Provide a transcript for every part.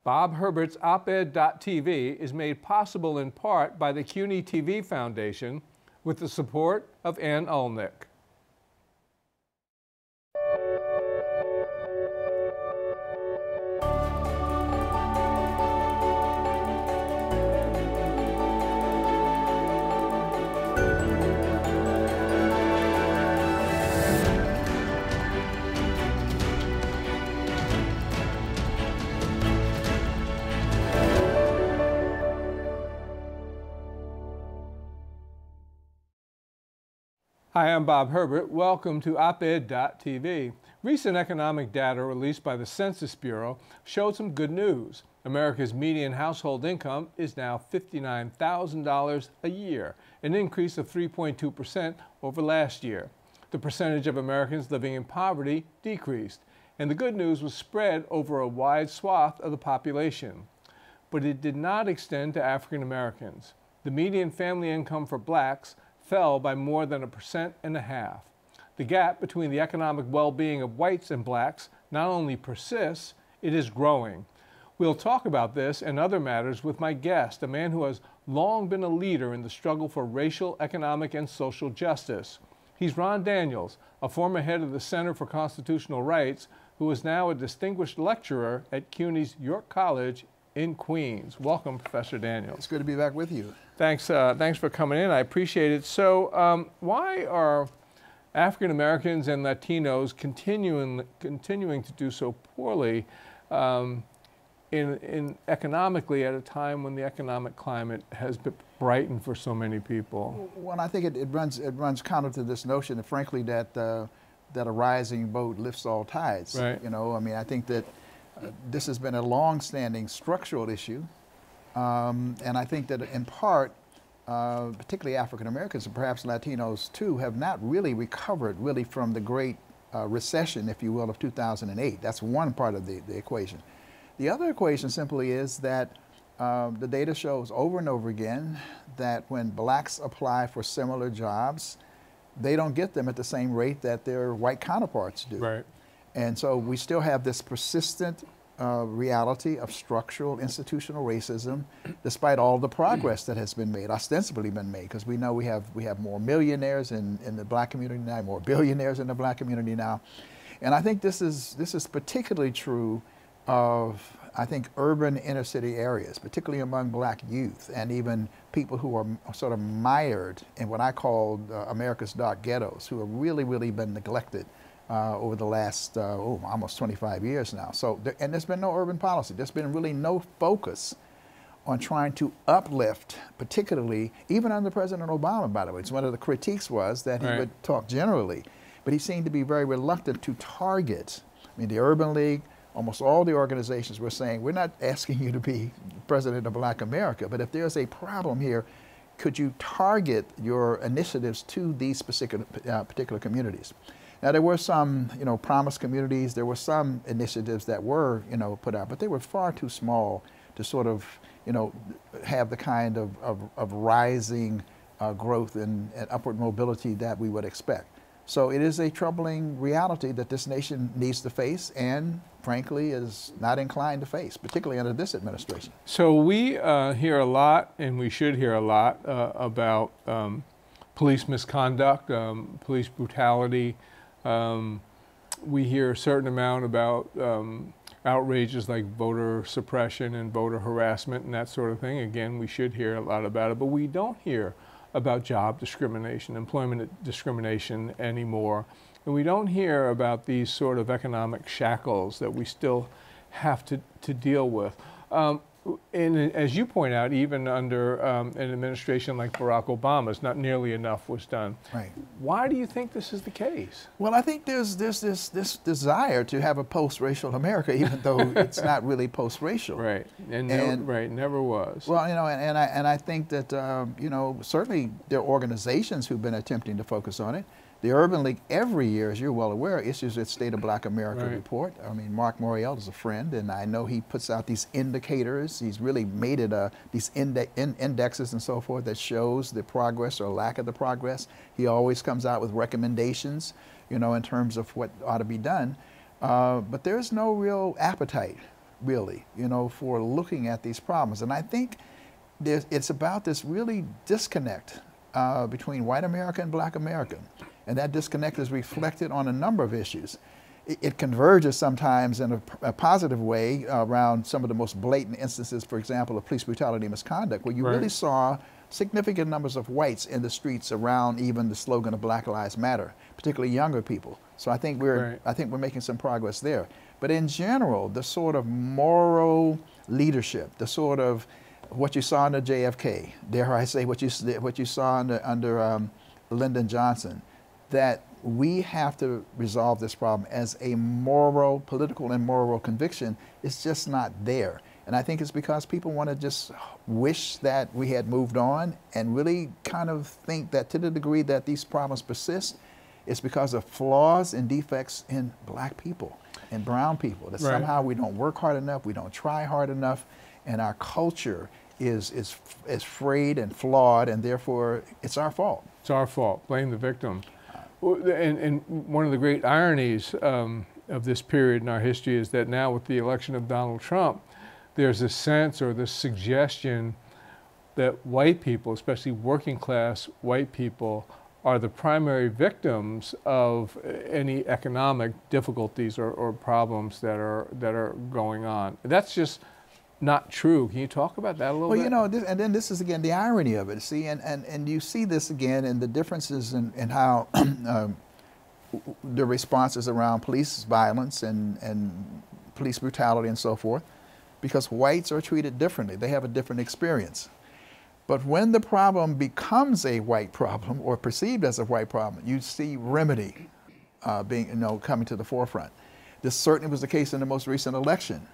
Bob Herbert's op-ed.tv is made possible in part by the CUNY TV Foundation with the support of Ann Ulnick. Hi, I'm Bob Herbert. Welcome to op-ed.tv. Recent economic data released by the Census Bureau showed some good news. America's median household income is now $59,000 a year, an increase of 3.2% over last year. The percentage of Americans living in poverty decreased, and the good news was spread over a wide swath of the population. But it did not extend to African Americans. The median family income for blacks fell by more than 1.5%. The gap between the economic well-being of whites and blacks not only persists, it is growing. We'll talk about this and other matters with my guest, a man who has long been a leader in the struggle for racial, economic, and social justice. He's Ron Daniels, a former head of the Center for Constitutional Rights, who is now a distinguished lecturer at CUNY's York College in Queens. Welcome, Professor Daniels. It's good to be back with you. Thanks for coming in. I appreciate it. So, why are African Americans and Latinos continuing to do so poorly in economically at a time when the economic climate has been brightened for so many people? Well, I think it runs counter to this notion, that, frankly, that a rising boat lifts all tides. Right. You know, I mean, I think that this has been a long-standing structural issue. And I think that in part, particularly African Americans and perhaps Latinos too, have not really recovered from the great recession, if you will, of 2008. That's one part of the equation. The other equation simply is that the data shows over and over again that when blacks apply for similar jobs, they don't get them at the same rate that their white counterparts do. Right. And so we still have this persistent reality of structural institutional racism, despite all the progress that has been made, ostensibly been made, because we know we have more millionaires in the black community now, more billionaires in the black community now. And I think this is particularly true of, I think, urban inner city areas, particularly among black youth and even people who are sort of mired in what I call America's dark ghettos, who have really been neglected over the last almost 25 years now. So, and there's been no urban policy. There's been really no focus on trying to uplift, particularly, even under President Obama, by the way. It's one of the critiques was that he would talk generally, but he seemed to be very reluctant to target. I mean, the Urban League, almost all the organizations were saying, we're not asking you to be president of Black America, but if there's a problem here, could you target your initiatives to these particular communities? Now, there were some, promised communities. There were some initiatives that were, put out, but they were far too small to sort of, have the kind of rising growth and upward mobility that we would expect. So it is a troubling reality that this nation needs to face and, frankly, is not inclined to face, particularly under this administration. So we hear a lot, and we should hear a lot, about police misconduct, police brutality. We hear a certain amount about outrages like voter suppression and voter harassment and that sort of thing. Again, we should hear a lot about it, but we don't hear about job discrimination, employment discrimination anymore. And we don't hear about these sort of economic shackles that we still have to deal with. And as you point out, even under an administration like Barack Obama's, not nearly enough was done. Right. Why do you think this is the case? Well, I think there's this desire to have a post-racial America, even though it's not really post-racial. Right, and never was. Well, and I think that certainly there are organizations who've been attempting to focus on it. The Urban League every year, as you're well aware, issues its State of Black America report. I mean, Mark Morial is a friend, and I know he puts out these indicators. He's really made it these indexes and so forth that shows the progress or lack of the progress. He always comes out with recommendations, in terms of what ought to be done. But there's no real appetite really, for looking at these problems. And I think it's about this really disconnect between white America and black America. And that disconnect is reflected on a number of issues. It converges sometimes in a positive way around some of the most blatant instances, for example, of police brutality and misconduct, where you really saw significant numbers of whites in the streets around even the slogan of Black Lives Matter, particularly younger people. So I think we're making some progress there. But in general, the sort of moral leadership, the sort of what you saw under JFK, dare I say what you saw under Lyndon Johnson, that we have to resolve this problem as a moral, political and moral conviction is just not there. And I think it's because people want to just wish that we had moved on and really kind of think that to the degree that these problems persist, it's because of flaws and defects in black people and brown people, that somehow we don't work hard enough, we don't try hard enough, and our culture is frayed and flawed, and therefore it's our fault. It's our fault. Blame the victim. And one of the great ironies of this period in our history is that now with the election of Donald Trump, there's a sense or this suggestion that white people, especially working class white people, are the primary victims of any economic difficulties or problems that are going on. That's just not true. Can you talk about that a little bit? Well, and then this is again the irony of it. See, and you see this again in the differences in how the responses around police violence and police brutality and so forth, because whites are treated differently. They have a different experience. But when the problem becomes a white problem or perceived as a white problem, you see remedy coming to the forefront. This certainly was the case in the most recent election,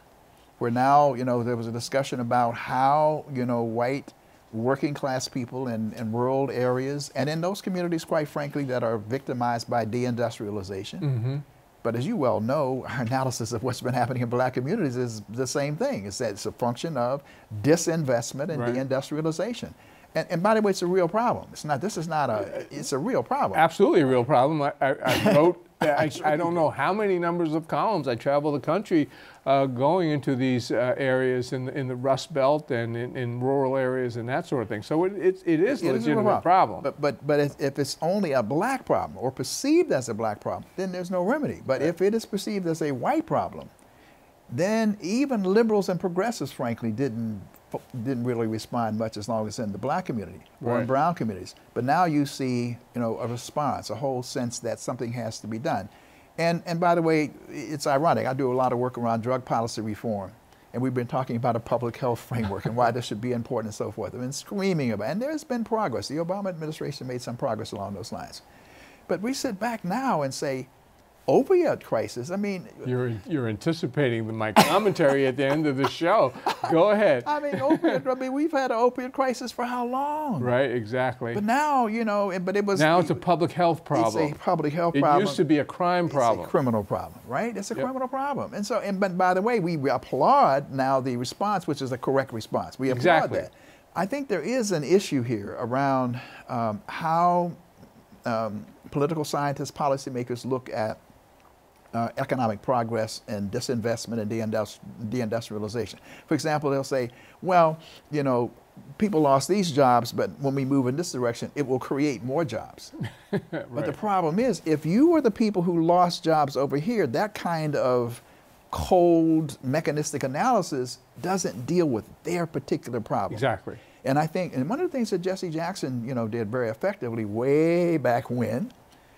where now, there was a discussion about how, white working class people in rural areas and in those communities, quite frankly, that are victimized by deindustrialization. But as you well know, our analysis of what's been happening in black communities is the same thing. It's that it's a function of disinvestment and deindustrialization. And by the way, it's a real problem. It's a real problem. Absolutely a real problem. I wrote, I don't know how many numbers of columns. I travel the country going into these areas in the Rust Belt and in rural areas and that sort of thing. So it is a legitimate problem. But if it's only a black problem or perceived as a black problem, then there's no remedy. But if it is perceived as a white problem, then even liberals and progressives, frankly, didn't really respond much as long as in the black community or in brown communities. But now you see, a response, a whole sense that something has to be done. And by the way, it's ironic. I do a lot of work around drug policy reform, and we've been talking about a public health framework and why this should be important and so forth. I've been screaming about it, and there's been progress. The Obama administration made some progress along those lines. But we sit back now and say, opioid crisis. I mean, you're anticipating my commentary at the end of the show. Go ahead. We've had an opioid crisis for how long? Right, exactly. But now, it's a public health problem. It's a public health problem. It used to be a crime problem. It's a criminal problem, right? It's a criminal problem. And but by the way, we applaud now the response, which is the correct response. We applaud that. I think there is an issue here around how political scientists, policymakers look at economic progress and disinvestment and deindustrialization. For example, they'll say, well, people lost these jobs, but when we move in this direction, it will create more jobs. But the problem is, if you were the people who lost jobs over here, that kind of cold, mechanistic analysis doesn't deal with their particular problem. Exactly. And I think, and one of the things that Jesse Jackson, did very effectively way back when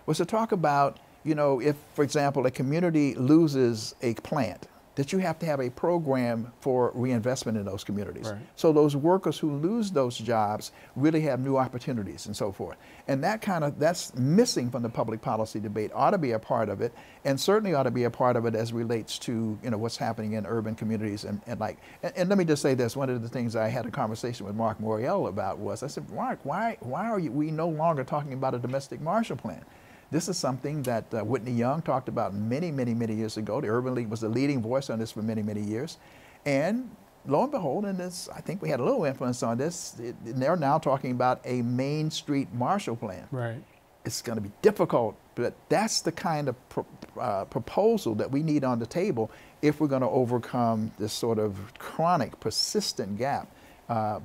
was to talk about, if, for example, a community loses a plant, that you have to have a program for reinvestment in those communities. Right. So those workers who lose those jobs really have new opportunities and so forth. And that's missing from the public policy debate, ought to be a part of it, and certainly ought to be a part of it as relates to, what's happening in urban communities and let me just say this, one of the things I had a conversation with Mark Moriel about was, I said, Mark, why are we no longer talking about a domestic Marshall Plan? This is something that Whitney Young talked about many, many, many years ago. The Urban League was the leading voice on this for many, many years. And lo and behold, and this, I think we had a little influence on this, they're now talking about a Main Street Marshall Plan. Right. it's going to be difficult, but that's the kind of proposal that we need on the table if we're going to overcome this sort of chronic, persistent gap,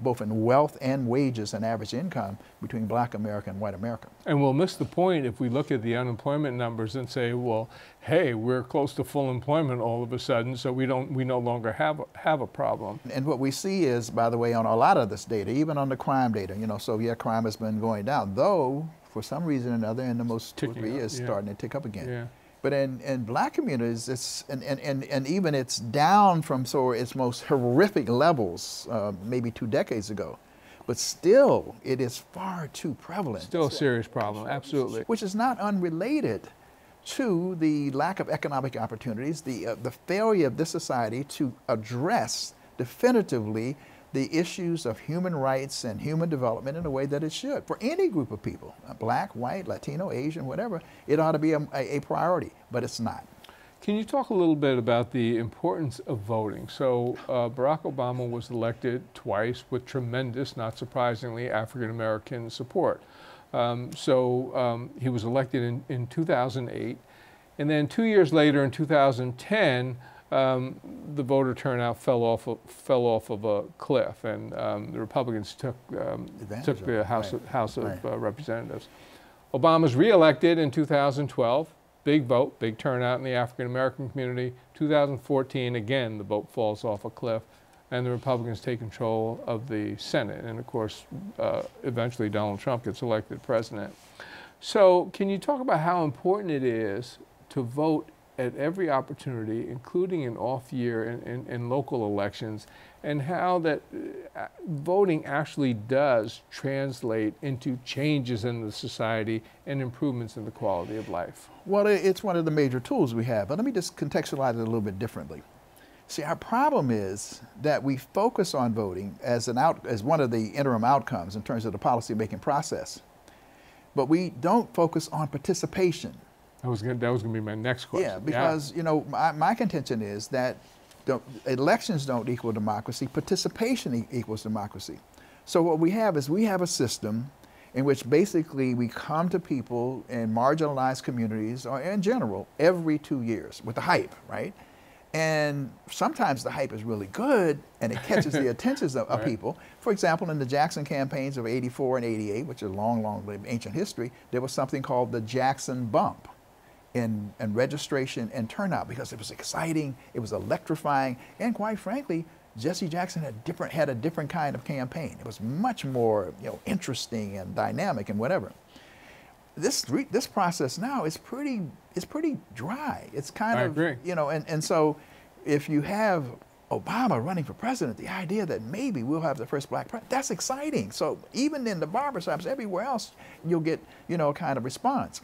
both in wealth and wages and average income between Black America and white America. And we'll miss the point if we look at the unemployment numbers and say, well, hey, we're close to full employment all of a sudden, so we no longer have a problem. And what we see is, by the way, on a lot of this data, even on the crime data, you know, so yeah, crime has been going down, though for some reason or another in the most 2 or 3 years, starting to tick up again. Yeah. But in Black communities, it's and even it's down from its most horrific levels maybe 2 decades ago. But still, it is far too prevalent. Still a serious problem, absolutely. Which is not unrelated to the lack of economic opportunities, the failure of this society to address definitively the issues of human rights and human development in a way that it should. For any group of people, Black, white, Latino, Asian, whatever, it ought to be a priority, but it's not. Can you talk a little bit about the importance of voting? So Barack Obama was elected twice with tremendous, not surprisingly, African-American support. He was elected in 2008, and then 2 years later in 2010, the voter turnout fell off of a cliff, and the Republicans took the House of Representatives. Obama's reelected in 2012. Big vote, big turnout in the African-American community. 2014, again, the vote falls off a cliff, and the Republicans take control of the Senate. And of course, eventually Donald Trump gets elected president. So can you talk about how important it is to vote at every opportunity, including in off year and local elections, and how that voting actually does translate into changes in the society and improvements in the quality of life? Well, it's one of the major tools we have, but let me just contextualize it a little bit differently. See, our problem is that we focus on voting as one of the interim outcomes in terms of the policy-making process, but we don't focus on participation. That was going to be my next question. Yeah, because you know, my contention is that elections don't equal democracy, participation equals democracy. So what we have is a system in which basically we come to people in marginalized communities, or in general, every 2 years with the hype, right? And sometimes the hype is really good and it catches the attentions of people. For example, in the Jackson campaigns of '84 and '88, which are long ancient history, there was something called the Jackson bump in registration and turnout, because it was exciting, it was electrifying, and quite frankly, Jesse Jackson had a different kind of campaign. It was much more, you know, interesting and dynamic and whatever. This process now is pretty dry. It's kind of, you know, and so if you have Obama running for president, the idea that maybe we'll have the first Black president, that's exciting. So even in the barbershops, everywhere else, you'll get, you know, a kind of response.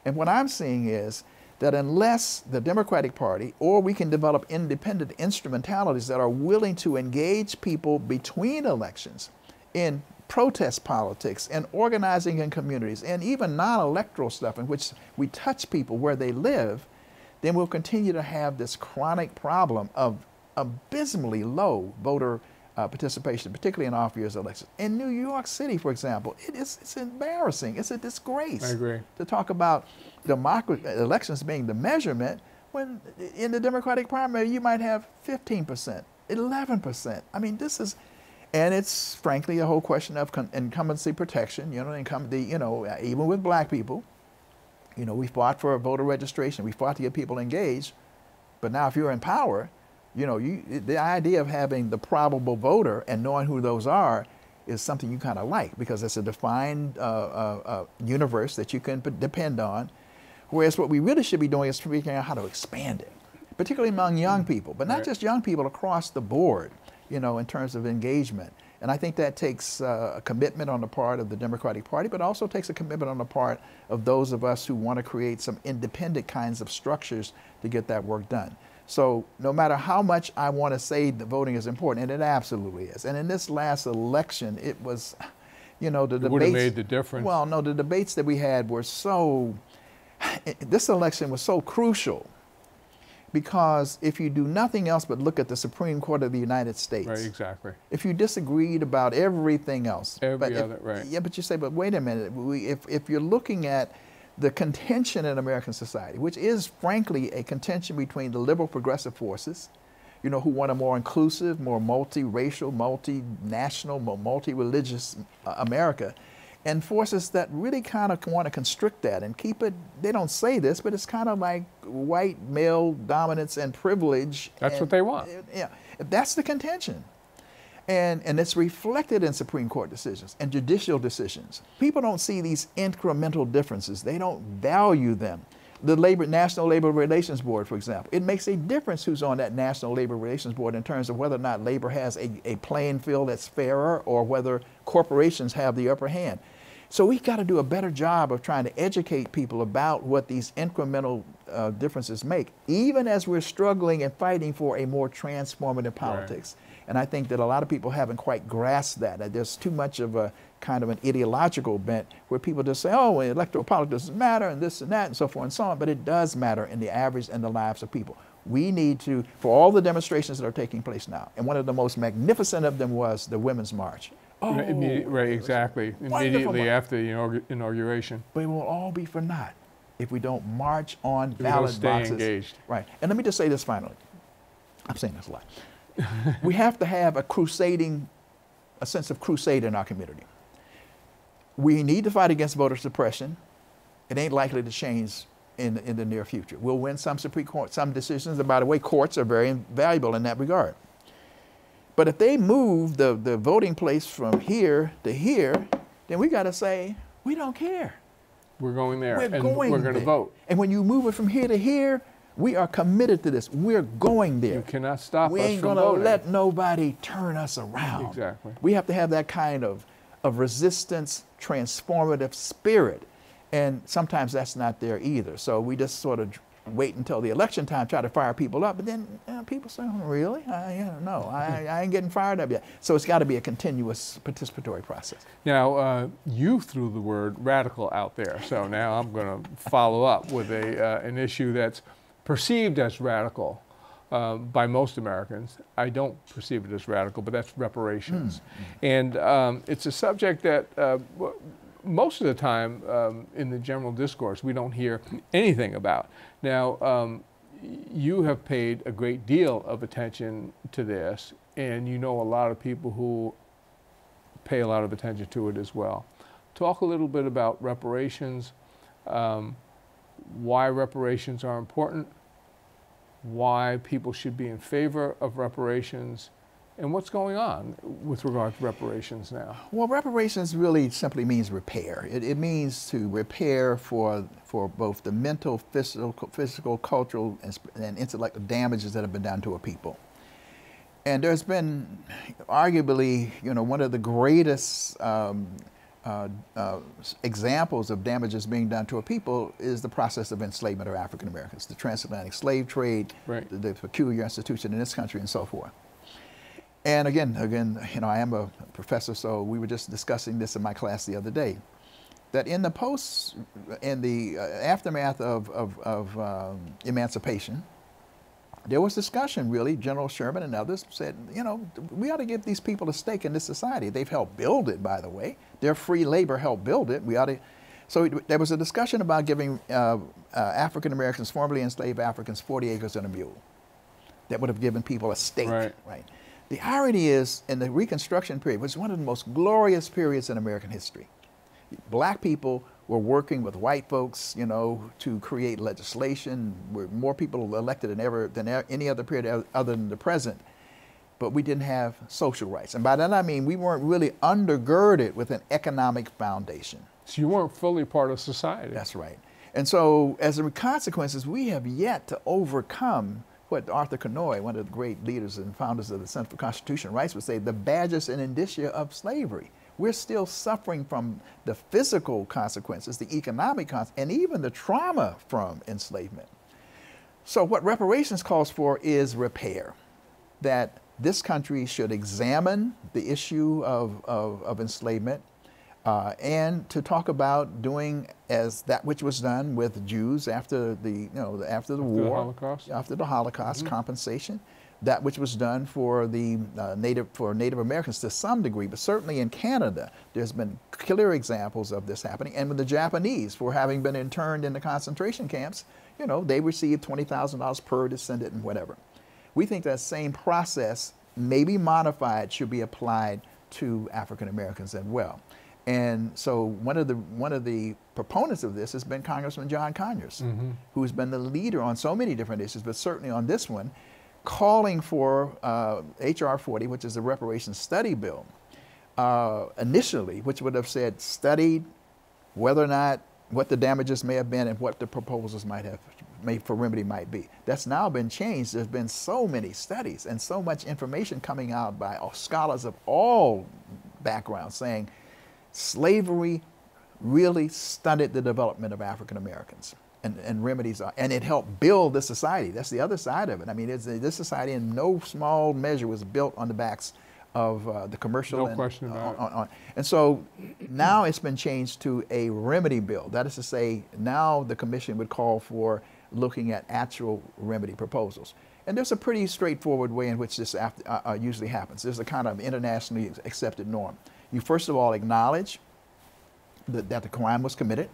And what I'm seeing is that unless the Democratic Party, or we can develop independent instrumentalities that are willing to engage people between elections in protest politics and organizing in communities and even non-electoral stuff in which we touch people where they live, then we'll continue to have this chronic problem of abysmally low voter participation, particularly in off-years elections. In New York City, for example, it's embarrassing. It's a disgrace. I agree. To talk about elections being the measurement, when in the Democratic primary you might have 15%, 11%. I mean, this is, and it's frankly a whole question of incumbency protection. You know, even with Black people, you know, we fought for voter registration. We fought to get people engaged, but now if you're in power, you know, the idea of having the probable voter and knowing who those are is something you kind of like, because it's a defined universe that you can depend on. Whereas what we really should be doing is figuring out how to expand it, particularly among young people, but not just young people, across the board, you know, in terms of engagement. And I think that takes a commitment on the part of the Democratic Party, but also takes a commitment on the part of those of us who want to create some independent kinds of structures to get that work done. So no matter how much I want to say that voting is important, and it absolutely is. And in this last election, it was, you know, the debates would have made the difference. Well, no, the debates that we had were so, this election was so crucial Because if you do nothing else but look at the Supreme Court of the United States. Right, exactly. If you disagreed about everything else. Right. Yeah, but you say, but wait a minute, if you're looking at the contention in American society, which is frankly a contention between the liberal progressive forces, you know, who want a more inclusive, more multiracial, multinational, multi-religious America, and forces that really kind of want to constrict that and keep it, they don't say this, but it's kind of like white male dominance and privilege. That's what they want. Yeah, that's the contention. And it's reflected in Supreme Court decisions and judicial decisions. People don't see these incremental differences. They don't value them. The National Labor Relations Board, for example, it makes a difference who's on that National Labor Relations Board in terms of whether or not labor has a playing field that's fairer or whether corporations have the upper hand. So we've got to do a better job of trying to educate people about what these incremental differences make, even as we're struggling and fighting for a more transformative politics. Right. And I think that a lot of people haven't quite grasped that there's too much of a kind of an ideological bent where people just say, oh, well, electoral politics doesn't matter and this and that and so forth and so on, but it does matter in the average and the lives of people. We need to, for all the demonstrations that are taking place now, and one of the most magnificent of them was the Women's March. Oh, right, exactly. Immediately after the inauguration. But it will all be for naught if we don't march on if ballot stay boxes. Engaged. Right. And let me just say this finally. I'm saying this a lot. We have to have a sense of crusade in our community. We need to fight against voter suppression. It ain't likely to change in the near future. We'll win some Supreme Court, some decisions, and by the way, courts are very valuable in that regard. But if they move the voting place from here to here, then we got to say, we don't care. We're going there, we're going to vote. And when you move it from here to here, we are committed to this. We're going there. You cannot stop us from voting. We ain't going to let nobody turn us around. Exactly. We have to have that kind of resistance, transformative spirit. And sometimes that's not there either. So we just sort of wait until the election time, try to fire people up. But then people say, oh, really? No, I ain't getting fired up yet. So it's got to be a continuous participatory process. Now, you threw the word radical out there. So now I'm going to follow up with an issue that's perceived as radical by most Americans. I don't perceive it as radical, but that's reparations. And it's a subject that most of the time in the general discourse we don't hear anything about. Now, you have paid a great deal of attention to this, and you know a lot of people who pay a lot of attention to it as well. Talk a little bit about reparations, why reparations are important, why people should be in favor of reparations, and what's going on with regard to reparations now? Well, reparations really simply means repair. It means to repair for both the mental, physical, cultural, and intellectual damages that have been done to a people. And there's been arguably, one of the greatest examples of damages being done to a people is the process of enslavement of African Americans, the transatlantic slave trade, right, the peculiar institution in this country, and so forth. And again, I am a professor, so we were just discussing this in my class the other day, that in the aftermath of emancipation, there was discussion, really. General Sherman and others said, we ought to give these people a stake in this society. They've helped build it, by the way. Their free labor helped build it. We ought to. So there was a discussion about giving African Americans, formerly enslaved Africans, 40 acres and a mule. That would have given people a stake, right? The irony is, in the Reconstruction period, which was one of the most glorious periods in American history, black people were working with white folks, to create legislation. More people elected than any other period other than the present. But we didn't have social rights. And by that I mean we weren't really undergirded with an economic foundation. So you weren't fully part of society. That's right. And so as a consequences, we have yet to overcome what Arthur Conoy, one of the great leaders and founders of the Center for Constitutional Rights, would say, the badges and indicia of slavery. We're still suffering from the physical consequences, the economic consequences, and even the trauma from enslavement. So what reparations calls for is repair, that this country should examine the issue of enslavement, and to talk about doing as that which was done with Jews after the war, Holocaust. after the Holocaust, compensation, that which was done for the Native Americans to some degree, but certainly in Canada, there's been clear examples of this happening. And with the Japanese, for having been interned in the concentration camps, they received $20,000 per descendant and whatever. We think that same process, maybe modified, should be applied to African Americans as well. And so one of the proponents of this has been Congressman John Conyers, who's been the leader on so many different issues, but certainly on this one, calling for H.R. 40, which is the reparations study bill, initially, which would have said studied whether or not what the damages may have been and what the proposals might have made for remedy might be. That's now been changed. There's been so many studies and so much information coming out by scholars of all backgrounds saying slavery really stunted the development of African Americans. And remedies are, and it helped build the society. That's the other side of it. I mean, this society in no small measure was built on the backs of the commercial. No question about it. And so now it's been changed to a remedy bill. That is to say, now the commission would call for looking at actual remedy proposals. And there's a pretty straightforward way in which this usually happens. There's a kind of internationally accepted norm. You first of all acknowledge that the crime was committed.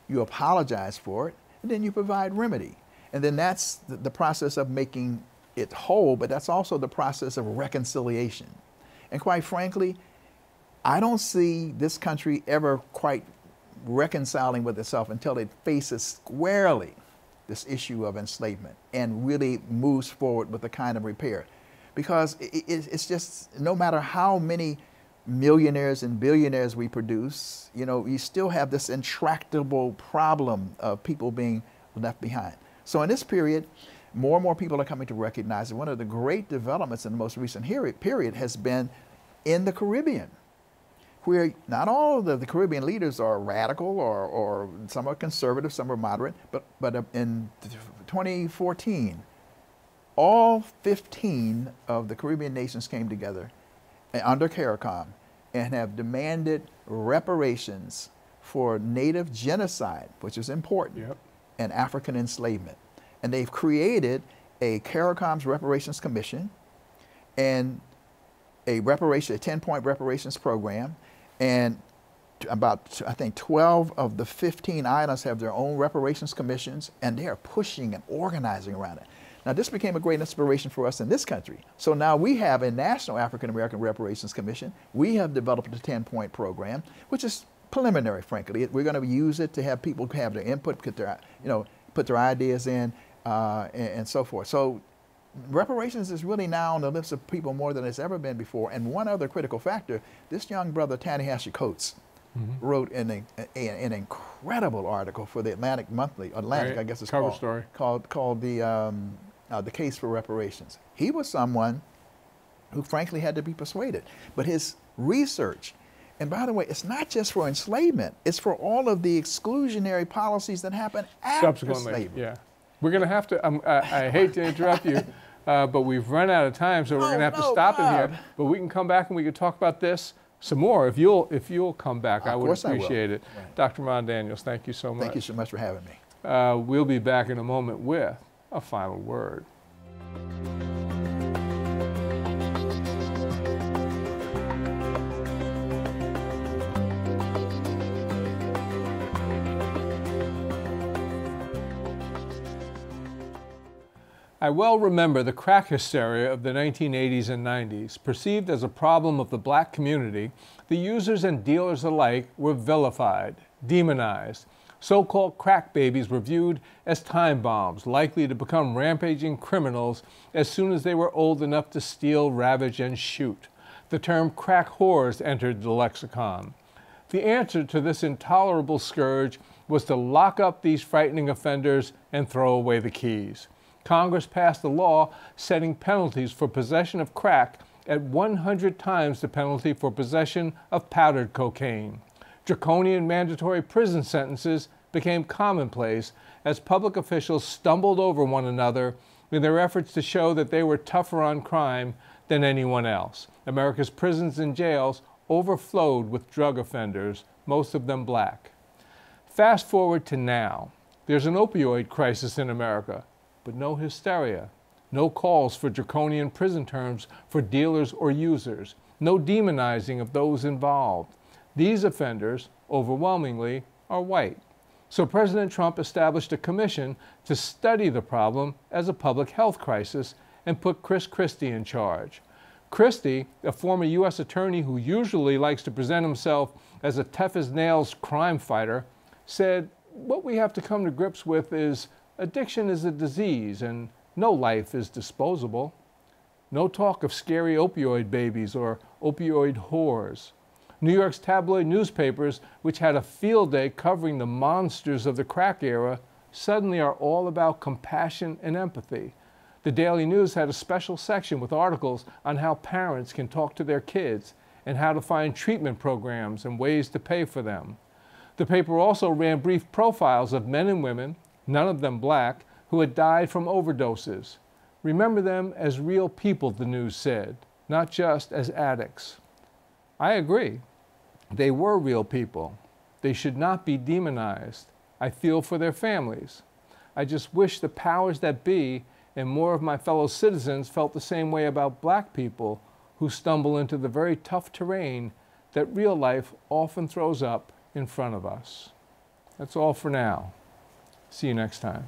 You apologize for it, and then you provide remedy. And then that's the process of making it whole, but that's also the process of reconciliation. And quite frankly, I don't see this country ever quite reconciling with itself until it faces squarely this issue of enslavement and really moves forward with the kind of repair. Because it's just, no matter how many millionaires and billionaires we produce, you still have this intractable problem of people being left behind. So in this period, more and more people are coming to recognize that one of the great developments in the most recent period has been in the Caribbean, where not all of the Caribbean leaders are radical or some are conservative, some are moderate, but in 2014, all 15 of the Caribbean nations came together under CARICOM and have demanded reparations for native genocide, which is important, and African enslavement. And they've created a CARICOM's Reparations Commission and a 10-point reparations program. And about, I think, 12 of the 15 islands have their own reparations commissions, and they are pushing and organizing around it. Now, this became a great inspiration for us in this country. So now we have a National African American Reparations Commission. We have developed a 10-point program, which is preliminary, frankly. We're going to use it to have people have their input, put their ideas in, and so forth. So reparations is really now on the lips of people more than it's ever been before. And one other critical factor, this young brother, Ta-Nehisi Coates, wrote an incredible article for the Atlantic Monthly, I guess it's cover story, called the Case for Reparations. He was someone who frankly had to be persuaded. But his research, and by the way, it's not just for enslavement, it's for all of the exclusionary policies that happen after slavery. Yeah. We're going to have to, I hate to interrupt you, but we've run out of time, so we're going to have to stop it here. But we can come back and we can talk about this some more. If you'll come back, I would appreciate it. Right. Dr. Ron Daniels, thank you so much. Thank you so much for having me. We'll be back in a moment with a final word. I well remember the crack hysteria of the 1980s and 90s. Perceived as a problem of the black community, the users and dealers alike were vilified, demonized. So-called crack babies were viewed as time bombs, likely to become rampaging criminals as soon as they were old enough to steal, ravage, and shoot. The term crack whores entered the lexicon. The answer to this intolerable scourge was to lock up these frightening offenders and throw away the keys. Congress passed a law setting penalties for possession of crack at 100 times the penalty for possession of powdered cocaine. Draconian mandatory prison sentences became commonplace as public officials stumbled over one another in their efforts to show that they were tougher on crime than anyone else. America's prisons and jails overflowed with drug offenders, most of them black. Fast forward to now. There's an opioid crisis in America, but no hysteria. No calls for draconian prison terms for dealers or users. No demonizing of those involved. These offenders, overwhelmingly, are white. So President Trump established a commission to study the problem as a public health crisis and put Chris Christie in charge. Christie, a former U.S. attorney who usually likes to present himself as a tough-as-nails crime fighter, said, "What we have to come to grips with is addiction is a disease and no life is disposable. No talk of scary opioid babies or opioid whores." New York's tabloid newspapers, which had a field day covering the monsters of the crack era, suddenly are all about compassion and empathy. The Daily News had a special section with articles on how parents can talk to their kids and how to find treatment programs and ways to pay for them. The paper also ran brief profiles of men and women, none of them black, who had died from overdoses. Remember them as real people, the news said, not just as addicts. I agree. They were real people. They should not be demonized. I feel for their families. I just wish the powers that be and more of my fellow citizens felt the same way about black people who stumble into the very tough terrain that real life often throws up in front of us. That's all for now. See you next time.